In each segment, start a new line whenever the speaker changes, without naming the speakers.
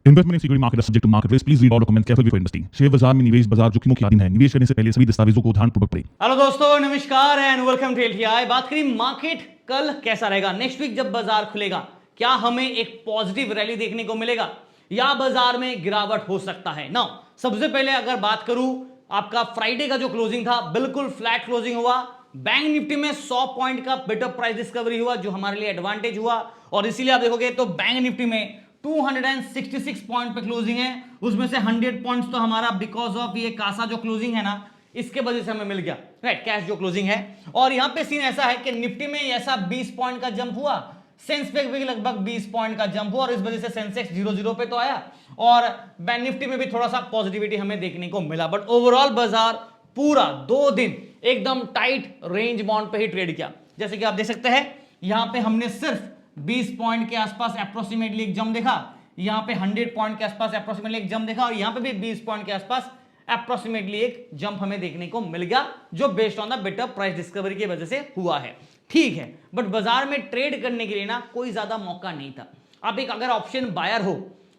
Investment in security market is subject to market risk. Please read all documents carefully before investing. Share बाजार में निवेश बाजार जोखिमों की अधीन है। निवेश करने से पहले सभी दस्तावेजों को ध्यानपूर्वक पढ़ें।
हेलो दोस्तों, नमस्कार एंड वेलकम टू एलटीआई। बात करें मार्केट कल कैसा रहेगा, नेक्स्ट वीक जब बाजार खुलेगा, क्या हमें एक पॉजिटिव रैली देखने को मिलेगा या बाजार में गिरावट हो सकता है। नाउ सबसे पहले अगर बात करूं, आपका फ्राइडे का जो क्लोजिंग था बिल्कुल फ्लैट क्लोजिंग हुआ। बैंक निफ्टी में 100 पॉइंट का बेटर प्राइस डिस्कवरी हुआ जो हमारे लिए एडवांटेज हुआ, और इसीलिए आप देखोगे तो बैंक निफ्टी में 266 पॉइंट पे क्लोजिंग है, उसमें से 100 पॉइंट्स तो हमारा बिकॉज ऑफ ये कासा जो क्लोजिंग है ना, इसके वजह से हमें मिल गया, राइट, कैश जो क्लोजिंग है। और यहां पे सीन ऐसा है कि निफ्टी में ऐसा 20 पॉइंट का जंप हुआ, सेंसेक्स पे भी लगभग 20 पॉइंट का जंप हुआ, और इस वजह से सेंसेक्स 0-0 पे तो आया, और बैंक निफ्टी में भी थोड़ा सा पॉजिटिविटी हमें देखने को मिला। बट ओवरऑल बाजार पूरा 2 दिन एकदम टाइट रेंज बाउंड पे ही ट्रेड किया। जैसे कि आप देख सकते हैं, यहां पे हमने सिर्फ 20 पॉइंट के आसपास अप्रोक्सीमेटली एक जंप देखा, यहां पे 100 पॉइंट के आसपास अप्रोक्सीमेटली एक जंप देखा, और यहां पे भी 20 पॉइंट के आसपास अप्रोक्सीमेटली एक जंप हमें देखने को मिल गया, जो based on the better price discovery की वजह से हुआ है। ठीक है, बट बाजार में ट्रेड करने के लिए ना कोई ज्यादा मौका नहीं था। आप एक अगर ऑप्शन बायर हो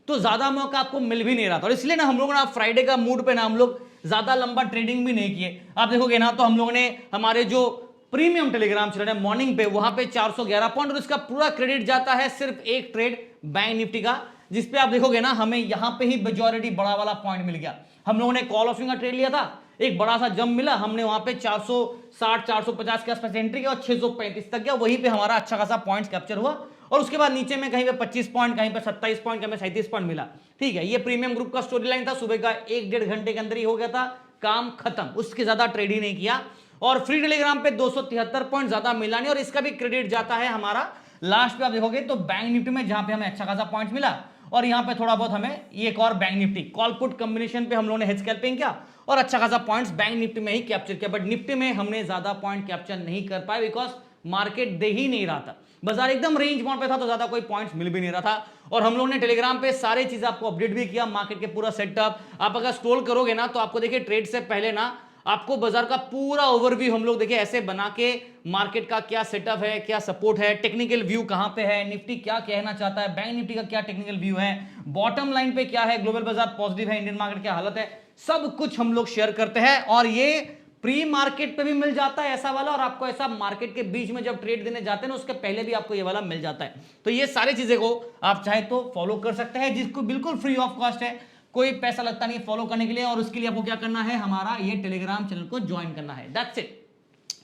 तो ज्यादा मौका आपको मिल भी नहीं रहा था, और इसलिए ना हम लोग ना फ्राइडे का मूड पे ना हम लोग ज्यादा लंबा ट्रेडिंग भी नहीं किए। आप देखोगे ना तो हम लोगों ने हमारे जो प्रीमियम टेलीग्राम चल रहा है मॉर्निंग पे, वहां पे 411 पॉइंट, और इसका पूरा क्रेडिट जाता है सिर्फ एक ट्रेड बैंक निफ्टी का, जिसपे आप देखोगे ना हमें यहां पे ही मेजॉरिटी बड़ा वाला पॉइंट मिल गया। हम लोगों ने कॉल ऑप्शन का ट्रेड लिया था, एक बड़ा सा जंप मिला, हमने वहां पे 460 450 के आसपास एंट्री किया और 635 तक गया, वहीं पे हमारा अच्छा खासा पॉइंट्स कैप्चर हुआ, और उसके बाद नीचे में कहीं पे 25 पॉइंट, कहीं पे 27 पॉइंट, कहीं पे 37 पॉइंट मिला। ठीक है, ये प्रीमियम ग्रुप का स्टोरी लाइन था, सुबह का 1-1.5 घंटे के अंदर ही हो गया था, काम खत्म, उसके ज्यादा ट्रेड ही नहीं किया। और फ्री टेलीग्राम पे 273 पॉइंट ज्यादा मिला नहीं, और इसका भी क्रेडिट जाता है हमारा लास्ट पे। आप देखोगे तो बैंक निफ्टी में जहां पे हमें अच्छा खासा पॉइंट मिला, और यहां पे थोड़ा बहुत हमें एक और bank Nifty call put combination पे हम लोगों ने हेज स्कैल्पिंग किया और अच्छा खासा पॉइंट्स बैंक निफ्टी में ही कैप्चर किया। बट निफ्टी में हमने ज्यादा पॉइंट कैप्चर नहीं कर पाए, बिकॉज मार्केट दे ही नहीं रहा था, बाजार एकदम रेंज बाउंड पे था, तो ज्यादा कोई पॉइंट्स मिल भी नहीं रहा था। और हम लोगों ने टेलीग्राम पे सारी चीजें आपको अपडेट भी किया, मार्केट के पूरा सेटअप। आप अगर स्क्रॉल करोगे ना तो आपको देखिए ट्रेड से पहले ना आपको बाजार का पूरा ओवरव्यू हम लोग देखिए ऐसे बना के, मार्केट का क्या सेटअप है, क्या सपोर्ट है, टेक्निकल व्यू कहां पे है, निफ्टी क्या कहना चाहता है, बैंक निफ्टी का क्या टेक्निकल व्यू है, बॉटम लाइन पे क्या है, ग्लोबल बाजार पॉजिटिव है, इंडियन मार्केट क्या हालत है, सब कुछ हम लोग शेयर करते हैं। और ये प्री मार्केट पे भी मिल जाता है ऐसा वाला, और आपको ऐसा मार्केट के बीच में जब ट्रेड देने जाते हैं ना उसके पहले भी आपको ये वाला मिल जाता है। तो ये सारी चीजें को आप चाहे तो फॉलो कर सकते हैं, जिसको बिल्कुल फ्री ऑफ कॉस्ट है, कोई पैसा लगता नहीं फॉलो करने के लिए। और उसके लिए आपको क्या करना है, हमारा ये टेलीग्राम चैनल को ज्वाइन करना है, दैट्स इट।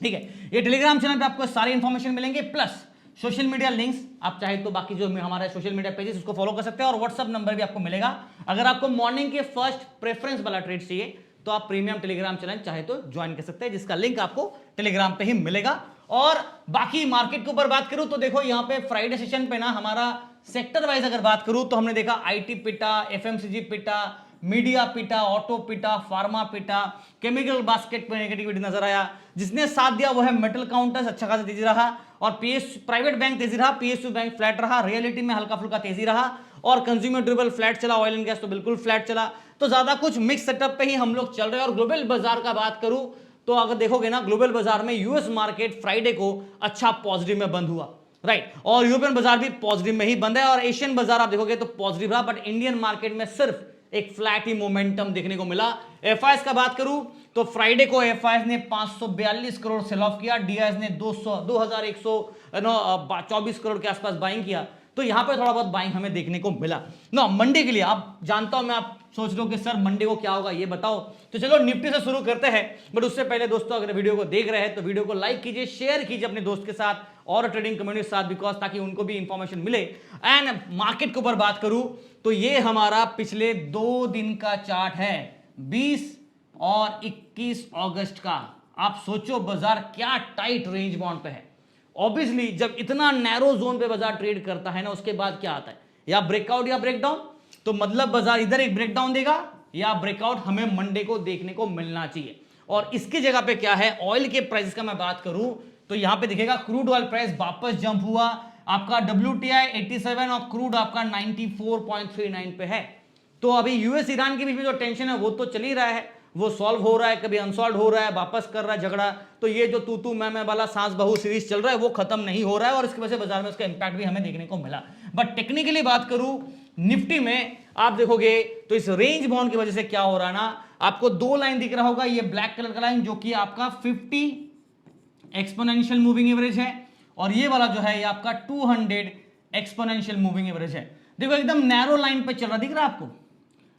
ठीक है, ये टेलीग्राम चैनल पे आपको सारी इंफॉर्मेशन मिलेंगे, प्लस सोशल मीडिया लिंक्स, आप चाहे तो बाकी जो हमारे सोशल मीडिया पेजेस उसको फॉलो कर सकते हैं, और व्हाट्सएप नंबर भी आपको मिलेगा। अगर आपको मॉर्निंग के फर्स्ट प्रेफरेंस वाला ट्रेड चाहिए तो आप प्रीमियम टेलीग्राम चैनल चाहे तो ज्वाइन कर सकते हैं, जिसका लिंक आपको टेलीग्राम पे ही मिलेगा। और बाकी मार्केट के ऊपर बात करूं तो देखो यहां पे फ्राइडे सेशन पे ना हमारा सेक्टर वाइज अगर बात करूं तो हमने देखा आईटी पिटा, एफएमसीजी पिटा, मीडिया पिटा, ऑटो पिटा, फार्मा पिटा, केमिकल बास्केट पे नेगेटिविटी नजर आया। जिसने साथ दिया वो है मेटल काउंटर्स, अच्छा खासा तेजी रहा, और पीएस प्राइवेट बैंक तेजी रहा, पीएसयू बैंक फ्लैट रहा, रियलिटी में हल्का फुल्का तेजी रहा, और कंज्यूमर ड्यूरेबल फ्लैट चला, ऑयल एंड गैस तो बिल्कुल फ्लैट चला। तो ज्यादा कुछ मिक्स सेटअप पे ही हम लोग चल रहे हैं। और ग्लोबल बाजार का बात करूं तो अगर देखोगे ना, ग्लोबल बाजार में यूएस मार्केट फ्राइडे को अच्छा पॉजिटिव में बंद हुआ, राइट, और यूरोपियन बाजार भी पॉजिटिव में ही बंद है, और एशियन बाजार आप देखोगे तो पॉजिटिव रहा। बट इंडियन मार्केट में सिर्फ एक फ्लैट ही मोमेंटम देखने को मिला। एफआईएस का बात करूं तो फ्राइडे को एफआईएस ने 542 करोड़ सेल ऑफ किया, डीआईएस ने 2124 करोड़ के आसपास बाइंग किया। तो यहां पे थोड़ा बहुत बाइंग हमें देखने को मिला ना। मंडे के लिए आप जानता हूं मैं, आप सोच रहे हो कि सर मंडे को क्या होगा ये बताओ, तो चलो निफ्टी से शुरू करते हैं। बट उससे पहले दोस्तों, अगर वीडियो को देख रहे हैं तो वीडियो को लाइक कीजिए, शेयर कीजिए अपने दोस्त के साथ और ट्रेडिंग कम्युनिटी के साथ, बिकॉज ताकि उनको भी इंफॉर्मेशन मिले। एंड मार्केट के ऊपर बात करूं तो ये हमारा पिछले 2 दिन का चार्ट है, 20 और 21 अगस्त का। आप सोचो बाजार क्या टाइट रेंज बाउंड पे है। ऑब्वियसली जब इतना नैरो जोन पे बाजार ट्रेड करता है ना, उसके बाद क्या आता है, या ब्रेकआउट या ब्रेकडाउन। तो मतलब बाजार इधर एक ब्रेकडाउन देगा या ब्रेकआउट हमें मंडे को देखने को मिलना चाहिए। और इसकी जगह पे क्या है, ऑयल के प्राइस का मैं बात करूं तो यहां पे दिखेगा क्रूड ऑयल प्राइस वापस जंप हुआ, आपका WTI 87 और क्रूड आपका 94.39 पे है। तो अभी यूएस ईरान के बीच में जो टेंशन है वो तो चल ही रहा है, वो सॉल्व हो रहा है, कभी अनसॉल्व हो रहा है, वापस कर रहा है झगड़ा। तो ये जो तू मैं वाला सांस बहू सीरीज चल रहा है वो खत्म नहीं हो रहा है, और इसकी वजह से बाजार में उसका इंपैक्ट भी हमें देखने को मिला। बट टेक्निकली बात करूं निफ्टी में आप देखोगे तो इस रेंज बाउंड की वजह से क्या हो रहा है ना, आपको दो लाइन दिख रहा होगा, ये ब्लैक कलर का लाइन जो कि आपका 50 एक्सपोनेंशियल मूविंग एवरेज है, और ये वाला जो है ये आपका 200 एक्सपोनेंशियल मूविंग एवरेज है। देखो एकदम नैरो लाइन पे चल रहा, दिख रहा है आपको,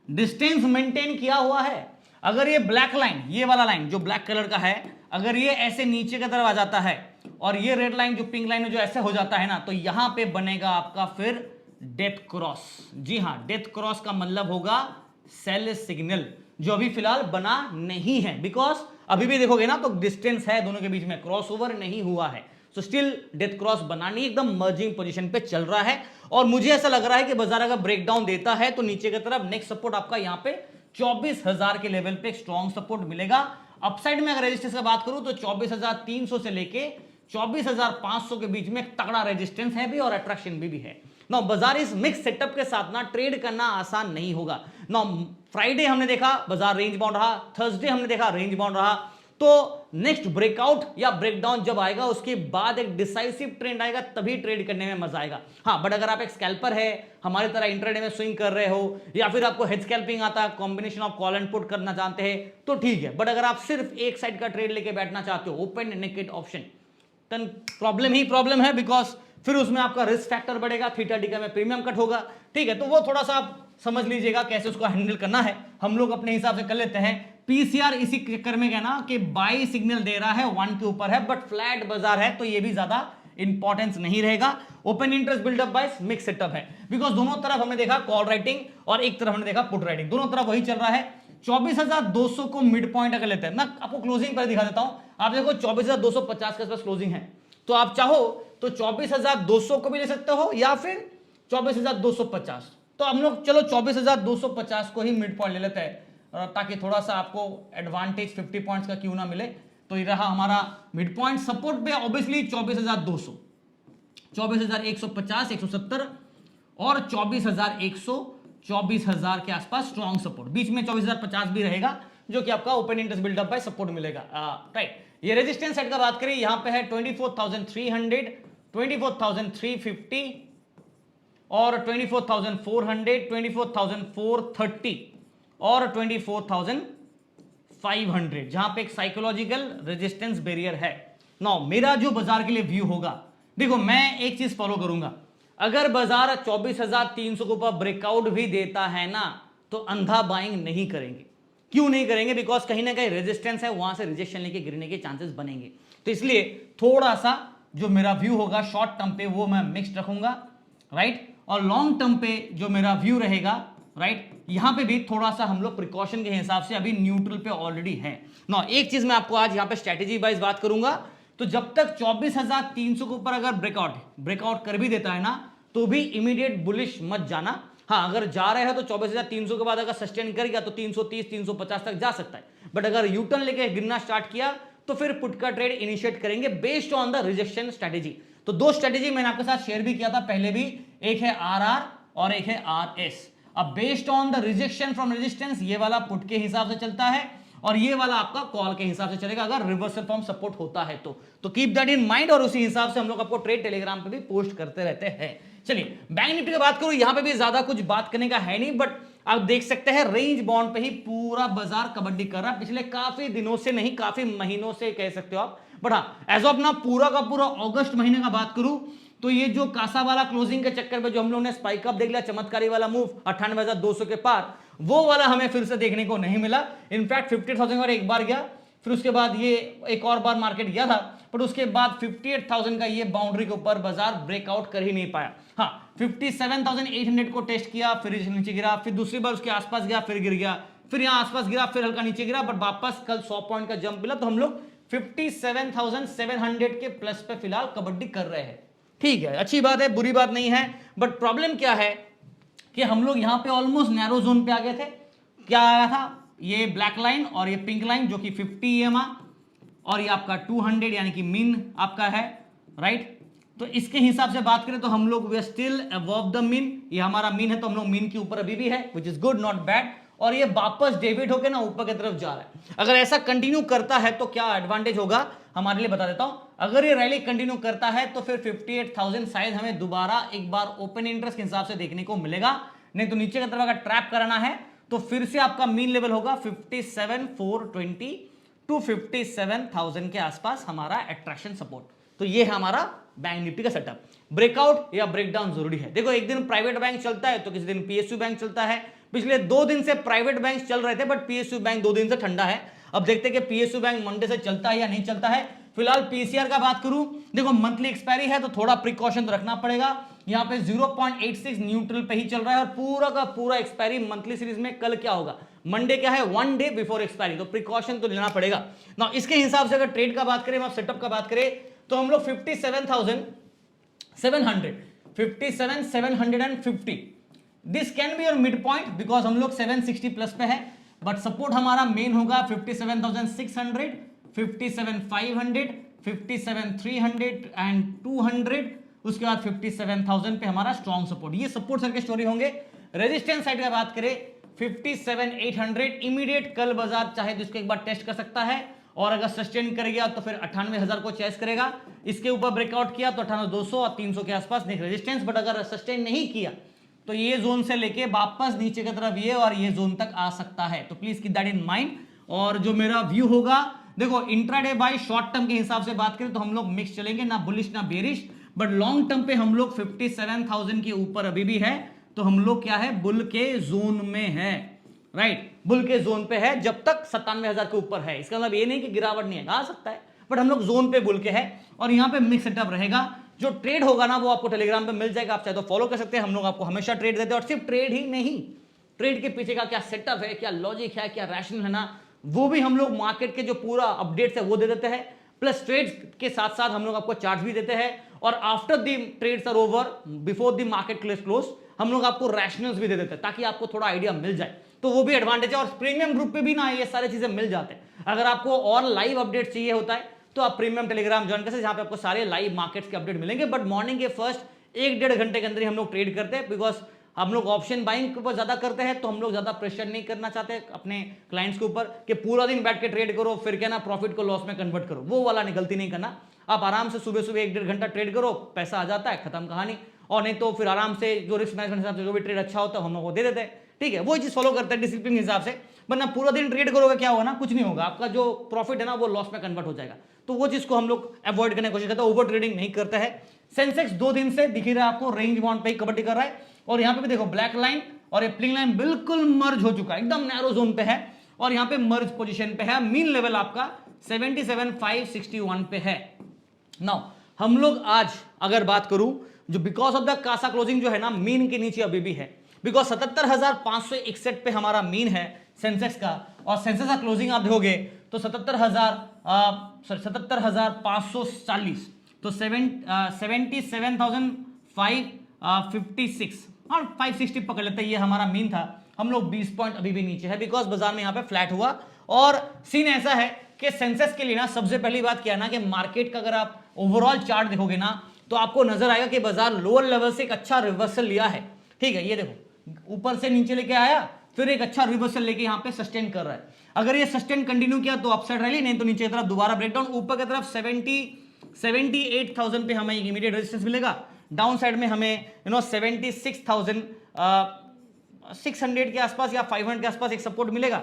डिस्टेंस मेंटेन किया हुआ है। अगर ये ब्लैक लाइन, ये वाला लाइन जो ब्लैक कलर का है, अगर ये ऐसे नीचे की तरफ आ जाता है और ये रेड लाइन जो पिंक लाइन है जो ऐसे हो जाता है ना, तो यहां पे बनेगा आपका फिर डेथ क्रॉस। जी हां, डेथ क्रॉस का मतलब होगा सेल सिग्नल, जो अभी फिलहाल बना नहीं है, बिकॉज अभी भी देखोगे ना तो डिस्टेंस है दोनों के बीच में, क्रॉस ओवर नहीं हुआ है, तो स्टिल डेथ क्रॉस बना नहीं, एकदम मर्जिंग पोजीशन पे चल रहा है। और मुझे ऐसा लग रहा है कि बाजार अगर ब्रेकडाउन देता है तो नीचे की तरफ नेक्स्ट सपोर्ट आपका यहां पे 24,000 के लेवल पे स्ट्रॉन्ग सपोर्ट मिलेगा। अपसाइड में अगर रेजिस्टेंस की बात करूं तो 24,300 से लेके 24,500 के बीच में तगड़ा रेजिस्टेंस है भी और अट्रैक्शन भी है। ना बाजार इस मिक्स सेटअप के साथ ना ट्रेड करना आसान नहीं होगा। ना फ्राइडे हमने देखा बाजार रेंज बाउंड रहा, थर्सडे हमने देखा रेंज बाउंड रहा, तो नेक्स्ट ब्रेकआउट या ब्रेकडाउन जब आएगा उसके बाद एक डिसाइसिव ट्रेंड आएगा, तभी ट्रेड करने में मजा आएगा। हाँ, बट अगर आप एक स्कैल्पर है, हमारी तरह इंट्राडे में स्विंग कर रहे हो, या फिर आपको हेड स्कैल्पिंग आता है, combination of call and put करना जानते हैं, तो ठीक है। बट अगर आप सिर्फ एक साइड का ट्रेड लेके बैठना चाहते हो, ओपन एंड नेकेड ऑप्शन, तन प्रॉब्लम ही प्रॉब्लम है, बिकॉज फिर उसमें आपका रिस्क फैक्टर बढ़ेगा, थीटा डी का में प्रीमियम कट होगा। ठीक है, तो वो थोड़ा सा आप समझ लीजिएगा कैसे उसको हैंडल करना है, हम लोग अपने हिसाब से कर लेते हैं। पीसीआर इसी चक्कर में कहना कि बाई सिग्नल दे रहा है 1 के ऊपर है, बट फ्लैट बाजार है तो ये भी ज्यादा इंपॉर्टेंस नहीं रहेगा। Open interest buildup by mix setup है, बिकॉज दोनों तरफ हमने देखा कॉल राइटिंग और एक तरफ हमने देखा पुट राइटिंग, दोनों तरफ वही चल रहा है। 24,200 को मिड पॉइंट अगर लेते हैं, मैं आपको क्लोजिंग पर दिखा देता हूं। आप देखो 24,250 के आसपास क्लोजिंग है, तो आप चाहो तो 24,200 को भी ले सकते हो या फिर 24,250। तो हम लोग चलो 24,250 को ही मिड पॉइंट ले लेते हैं, ताकि थोड़ा सा आपको एडवांटेज 50 पॉइंट्स का क्यों ना मिले। तो ये रहा हमारा मिड पॉइंट। सपोर्ट पे ऑब्वियसली 24,200, 24,150, 170 और 24,100, 24,000 के आसपास स्ट्रॉन्ग सपोर्ट, बीच में 24,050 भी रहेगा, जो कि आपका open interest buildup by support मिलेगा। राइट, ये रेजिस्टेंस सेट का बात करें, यहां पे है 24,300, 24,350 और 24,400, 24,430 और 24,500, जहां पे एक साइकोलॉजिकल रेजिस्टेंस बैरियर है। नाउ मेरा जो बाजार के लिए व्यू होगा, देखो मैं एक चीज फॉलो करूंगा, अगर बाजार 24,300 के ऊपर ब्रेकआउट भी देता है ना, तो अंधा बाइंग नहीं करेंगे। क्यों नहीं करेंगे? बिकॉज कहीं ना कहीं रेजिस्टेंस है, वहां से रिजेक्शन लेके गिरने के चांसेस बनेंगे। तो इसलिए थोड़ा सा जो मेरा व्यू होगा शॉर्ट टर्म पे वो मैं मिक्स्ड रखूंगा, राइट, और लॉन्ग टर्म पे जो मेरा व्यू रहेगा, राइट, यहां पे भी थोड़ा सा हम लोग प्रिकॉशन के हिसाब से अभी न्यूट्रल पे ऑलरेडी है ना। एक चीज मैं आपको आज यहां पे स्ट्रेटेजी वाइज बात करूंगा, तो जब तक 24,300 के ऊपर अगर ब्रेकआउट कर भी देता है ना, तो भी इमीडिएट बुलिश मत जाना। हाँ, अगर जा रहे हैं तो 24,300 के बाद अगर सस्टेन कर गया तो 330, 350 तक जा सकता है, बट अगर यूटर्न लेके गिरना स्टार्ट किया तो फिर पुट का ट्रेड इनिशिएट करेंगे based on the rejection strategy. तो दो स्ट्रेटेजी मैंने आपके साथ शेयर भी किया था पहले भी, एक है आरआर और एक है आरएस। अब based on the rejection from resistance ये वाला पुट के हिसाब से चलता है और ये वाला आपका कॉल के हिसाब से चलेगा, अगर रिवर्सल फॉर्म सपोर्ट होता है तो कीप दैट इन माइंड, और उसी हिसाब से हम लोग आपको ट्रेड टेलीग्राम पे भी पोस्ट करते रहते हैं। चलिए बैंक निफ्टी की बात करूं, यहां पे भी ज्यादा कुछ बात करने का है नहीं, बट आप देख सकते हैं रेंज बाउंड पे ही पूरा बाजार कबड्डी कर रहा है पिछले काफी दिनों से, नहीं काफी महीनों से कह सकते हो आप। बट हाँ, एज ऑफ ना पूरा का पूरा अगस्त महीने का बात करूं तो ये जो कासा वाला क्लोजिंग के चक्कर में जो हम लोगों ने स्पाइक अप देख लिया, चमत्कारी वाला मूव 98,200 के पार, वो वाला हमें फिर से देखने को नहीं मिला। इनफैक्ट 50,000 और एक बार गया, फिर उसके बाद ये एक और बार मार्केट गया था, बट उसके बाद 58,000 का ये बाउंड्री के ऊपर बाजार ब्रेकआउट कर ही नहीं पाया। हाँ, 57,800 को टेस्ट किया, फिर नीचे गिरा, फिर दूसरी बार उसके आसपास गया, फिर गिर गया, फिर यहां आसपास गिरा, फिर हल्का नीचे गिरा, बट वापस कल 100 पॉइंट का जंप मिला, तो हम लोग 57,700 के प्लस पे फिलहाल कबड्डी कर रहे हैं। ठीक है, अच्छी बात है, बुरी बात नहीं है, बट प्रॉब्लम क्या है कि हम लोग यहां पे ऑलमोस्ट नैरो जोन पे आ गए थे। क्या आया था? ये ब्लैक लाइन और ये पिंक लाइन जो कि 50 EMA और ये आपका 200 यानी कि मीन आपका है, राइट। तो इसके हिसाब से बात करें तो हम लोग we are still above the mean, ये हमारा मीन है तो हम लोग मीन के ऊपर अभी भी है, which is good not bad, और ये वापस डेविड होकर ना ऊपर की तरफ जा रहा है। अगर ऐसा कंटिन्यू करता है तो क्या एडवांटेज होगा हमारे लिए बता देता हूं। अगर ये रैली कंटिन्यू करता है तो फिर 58,000 शायद हमें दोबारा एक बार ओपन इंटरेस्ट के हिसाब से देखने को मिलेगा। नहीं तो नीचे की तरफ अगर ट्रैप कराना है तो फिर से आपका मीन लेवल होगा 57,420 टू 57,000 के आसपास हमारा अट्रैक्शन सपोर्ट। तो ये है हमारा बैंक निफ्टी का सेटअप। ब्रेकआउट या ब्रेकडाउन जरूरी है। देखो एक दिन प्राइवेट बैंक चलता है तो किसी दिन पीएसयू बैंक चलता है। पिछले 2 दिन से प्राइवेट बैंक चल रहे थे बट पीएसयू बैंक 2 दिन से ठंडा है। अब देखते हैं कि पीएसयू बैंक मंडे से चलता है या नहीं चलता है। फिलहाल पीसीआर का बात करूं, देखो मंथली एक्सपायरी है तो थोड़ा प्रिकॉशन तो रखना पड़ेगा। यहां पे 0.86 न्यूट्रल पे ही चल रहा है और पूरा का पूरा एक्सपायरी मंथली सीरीज में कल क्या होगा, मंडे क्या है, 1 डे बिफोर एक्सपायरी, तो प्रिकॉशन तो लेना पड़ेगा ना। इसके हिसाब से अगर ट्रेड का बात करें, सेटअप का बात करें तो हम लोग 57,750 this can be your mid point because हम लोग 760 प्लस पे है। बट सपोर्ट हमारा मेन होगा 57,600, 57,500, 57,300 एंड 200। उसके बाद 57,000 पे हमारा स्ट्रॉन्ग सपोर्ट। ये सपोर्ट सर के स्टोरी होंगे। रेजिस्टेंस साइड का बात करें 57,800 इमीडिएट कल बाजार चाहे तो इसको एक बार टेस्ट कर सकता है और अगर सस्टेन करेगा तो फिर 98,000 को चेस करेगा। इसके ऊपर ब्रेकआउट किया तो 98,200 और 300 के आसपास रेजिस्टेंस। बट अगर सस्टेन नहीं किया तो ये जोन से लेके वापस नीचे की तरफ ये और ये जोन तक आ सकता है। तो please keep that in mind. और जो मेरा व्यू होगा, देखो इंट्राडे बाय शॉर्ट टर्म के हिसाब से बात करें तो हम लोग मिक्स चलेंगे, ना बुलिश ना बेरिश। बट लॉन्ग टर्म पे हम लोग 57,000 के ऊपर अभी भी है तो हम लोग क्या है, बुल के जोन में है, राइट, बुल के जोन पे है जब तक 97,000 के ऊपर है। इसका मतलब ये नहीं कि गिरावट नहीं है, आ सकता है बट हम लोग जोन पे बुल के है और यहाँ पे मिक्स सेटअप रहेगा। जो ट्रेड होगा ना वो आपको टेलीग्राम पे मिल जाएगा, आप चाहे तो फॉलो कर सकते हैं। हम लोग आपको हमेशा ट्रेड देते हैं और सिर्फ ट्रेड ही नहीं, ट्रेड के पीछे का क्या सेटअप है, क्या लॉजिक है, क्या रैशनल है ना, वो भी हम लोग मार्केट के जो पूरा अपडेट्स है वो दे देते हैं। प्लस ट्रेड्स के साथ साथ हम लोग आपको चार्ट भी देते हैं और after the trades are over before the market close हम लोग आपको रैशनल्स भी दे देते हैं ताकि आपको थोड़ा आइडिया मिल जाए। तो वो भी एडवांटेज है और प्रीमियम ग्रुप पे भी ना ये सारी चीजें मिल जाते हैं। अगर आपको और लाइव अपडेट चाहिए होता है तो आप प्रीमियम टेलीग्राम ज्वाइन कर सकते हैं जहां पे आपको सारे लाइव मार्केट्स के अपडेट मिलेंगे। बट मॉर्निंग के फर्स्ट 1-1.5 घंटे के अंदर ही हम लोग ट्रेड करते हैं बिकॉज हम लोग ऑप्शन बाइंग के ऊपर ज्यादा करते हैं तो हम लोग ज्यादा प्रेशर नहीं करना चाहते अपने क्लाइंट्स के ऊपर कि पूरा दिन बैठ के ट्रेड करो फिर क्या ना प्रॉफिट को लॉस में कन्वर्ट करो, वो वाला गलती नहीं करना। आप आराम से सुबह सुबह 1-1.5 घंटा ट्रेड करो, पैसा आ जाता है, खत्म कहानी। और नहीं तो फिर आराम से जो रिस्क मैनेजमेंट हिसाब से जो भी ट्रेड अच्छा होता है हम लोग को दे देते हैं, ठीक है, वो चीज फॉलो करते हैं डिसिप्लिन के हिसाब से। वरना पूरा दिन ट्रेड करोगे क्या होगा ना, कुछ नहीं होगा, आपका जो प्रॉफिट है ना वो लॉस में कन्वर्ट हो जाएगा। तो वो चीज को हम लोग अवॉइड करने की कोशिश करते हैं, ओवर ट्रेडिंग नहीं करता है। सेंसेक्स 2 दिन से दिख रहा है आपको रेंज बाउंड पे ही कबड्डी कर रहा है और यहाँ पे भी देखो ब्लैक लाइन और ये प्लिंग लाइन बिल्कुल मर्ज हो चुका है, एकदम नैरो जोन पे है और यहाँ पे मर्ज पोजीशन पे है। मीन लेवल आपका 77,561 पे है। नाउ हम लोग आज अगर बात करूं जो बिकॉज ऑफ द कासा क्लोजिंग जो है ना मीन के नीचे अभी भी है बिकॉज 77,561 पे हमारा मीन है सेंसेक्स का और सेंसेक्स का क्लोजिंग आप देखोगे तो 77,540 तो 77,556 और 560 पकड़ लेते हैं, ये हमारा मीन था। हम लोग 20 पॉइंट अभी भी नीचे है बिकॉज बाजार में यहाँ पे फ्लैट हुआ और सीन ऐसा है कि सेंसेक्स के लिए ना सबसे पहली बात क्या है ना कि मार्केट का अगर आप ओवरऑल चार्ट देखोगे ना तो आपको नजर आएगा कि बाजार लोअर लेवल से एक अच्छा रिवर्सल लिया है, ठीक है, ये देखो ऊपर से नीचे लेके आया फिर एक अच्छा रिवर्सल लेके यहाँ पे सस्टेन कर रहा है। अगर ये सस्टेन कंटिन्यू किया तो अपसाइड रैली, नहीं तो नीचे की तरफ दोबारा ब्रेकडाउन, ऊपर की तरफ 78,000 पे हमें इमीडिएट रेजिस्टेंस मिलेगा, डाउन साइड में हमें 76,600 के आसपास या 500 के आसपास एक सपोर्ट मिलेगा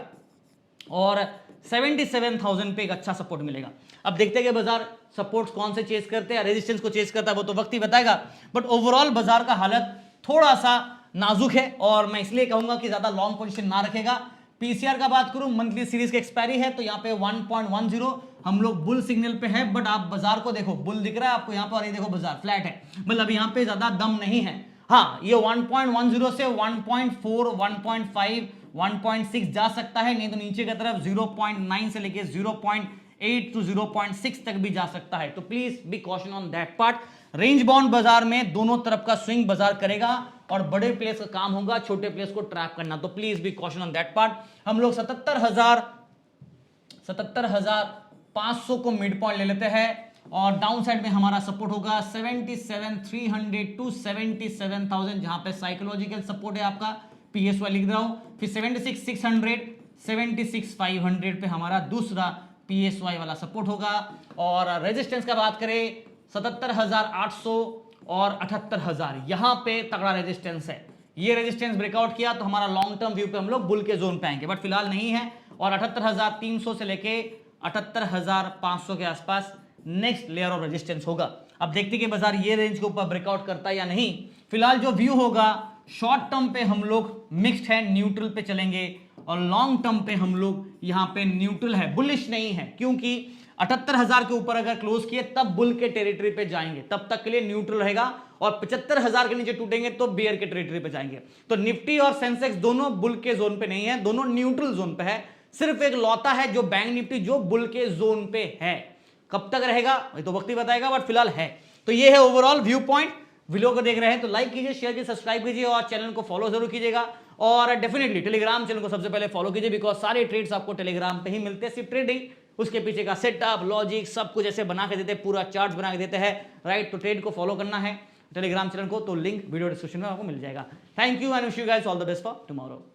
और 77,000 पे एक अच्छा सपोर्ट मिलेगा। अब देखते हैं कि बाजार सपोर्ट्स कौन से चेस करते हैं, रेजिस्टेंस को चेस करता है वो तो वक्त ही बताएगा। बट ओवरऑल बाजार का हालत थोड़ा सा नाजुक है और मैं इसलिए कहूंगा कि ज्यादा लॉन्ग पोजीशन ना रखेगा। पीसीआर का बात करूं मंथली सीरीज की एक्सपायरी है तो यहाँ पे 1.10 हम लोग बुल सिग्नल पे है। बट आप बाजार को देखो, बुल दिख रहा है आपको यहाँ पर, ये देखो बाजार फ्लैट है, मतलब यहाँ पे ज्यादा दम नहीं है। हाँ, ये 1.10 से 1.4, 1.5, 1.6 जा सकता है, नहीं तो नीचे की तरफ 0.9 से लेके 0.8 टू 0.6 तक भी जा सकता है। तो please be caution on that part. Range bound बाजार में दोनों तरफ का स्विंग बाजार करेगा और बड़े प्लेस का काम होगा छोटे प्लेस को ट्रैप करना, तो please be caution on that part. हम लोग 77,500 को मिड पॉइंट ले लेते हैं और डाउन साइड में हमारा सपोर्ट होगा 77,300 टू 77,000 जहां पे साइकोलॉजिकल सपोर्ट है आपका, पीएसवाई लिख रहा हूं। फिर 76,600, 76,500 पे हमारा दूसरा पीएसवाई वाला सपोर्ट होगा और रेजिस्टेंस का बात करें 77,800 और 78,000 यहां पे तगड़ा रेजिस्टेंस है। ये रेजिस्टेंस ब्रेकआउट किया तो हमारा लॉन्ग टर्म व्यू पे हम लोग बुल के जोन पे आएंगे, बट फिलहाल नहीं है। और 78,300 से लेके 78,500 के आसपास नेक्स्ट लेयर ऑफ रेजिस्टेंस होगा। अब देखते कि बाजार ये रेंज के ऊपर ब्रेकआउट करता है या नहीं। फिलहाल जो व्यू होगा शॉर्ट टर्म पे हम लोग मिक्स्ड है, न्यूट्रल पे चलेंगे, और लॉन्ग टर्म पे हम लोग यहां पे न्यूट्रल है, बुलिश नहीं है, क्योंकि 78,000 के ऊपर अगर क्लोज किए तब बुल के टेरिटरी पे जाएंगे, तब तक के लिए न्यूट्रल रहेगा। और 75,000 के नीचे टूटेंगे तो बेयर के टेरिटरी पे जाएंगे। तो निफ्टी और सेंसेक्स दोनों बुल के जोन पे नहीं है, दोनों न्यूट्रल जोन पे है। सिर्फ एक लौता है जो बैंक निफ्टी जो बुल के जोन पे है। कब तक रहेगा ये तो वक्त ही बताएगा, बट फिलहाल है। तो ये है ओवरऑल व्यू पॉइंट। वीडियो को देख रहे हैं तो लाइक कीजिए, शेयर कीजिए, सब्सक्राइब कीजिए और चैनल को फॉलो जरूर कीजिएगा। और डेफिनेटली टेलीग्राम चैनल को सबसे पहले फॉलो कीजिए, बिकॉज सारे ट्रेड्स आपको टेलीग्राम पे ही मिलते हैं। सिर्फ ट्रेडिंग, उसके पीछे का सेटअप, लॉजिक, सब कुछ ऐसे बना के देते हैं, पूरा चार्ट बना के देते हैं, राइट। तो ट्रेड को फॉलो करना है टेलीग्राम चैनल को, तो लिंक वीडियो डिस्क्रिप्शन में आपको मिल जाएगा। Thank you and wish you guys all the best for tomorrow.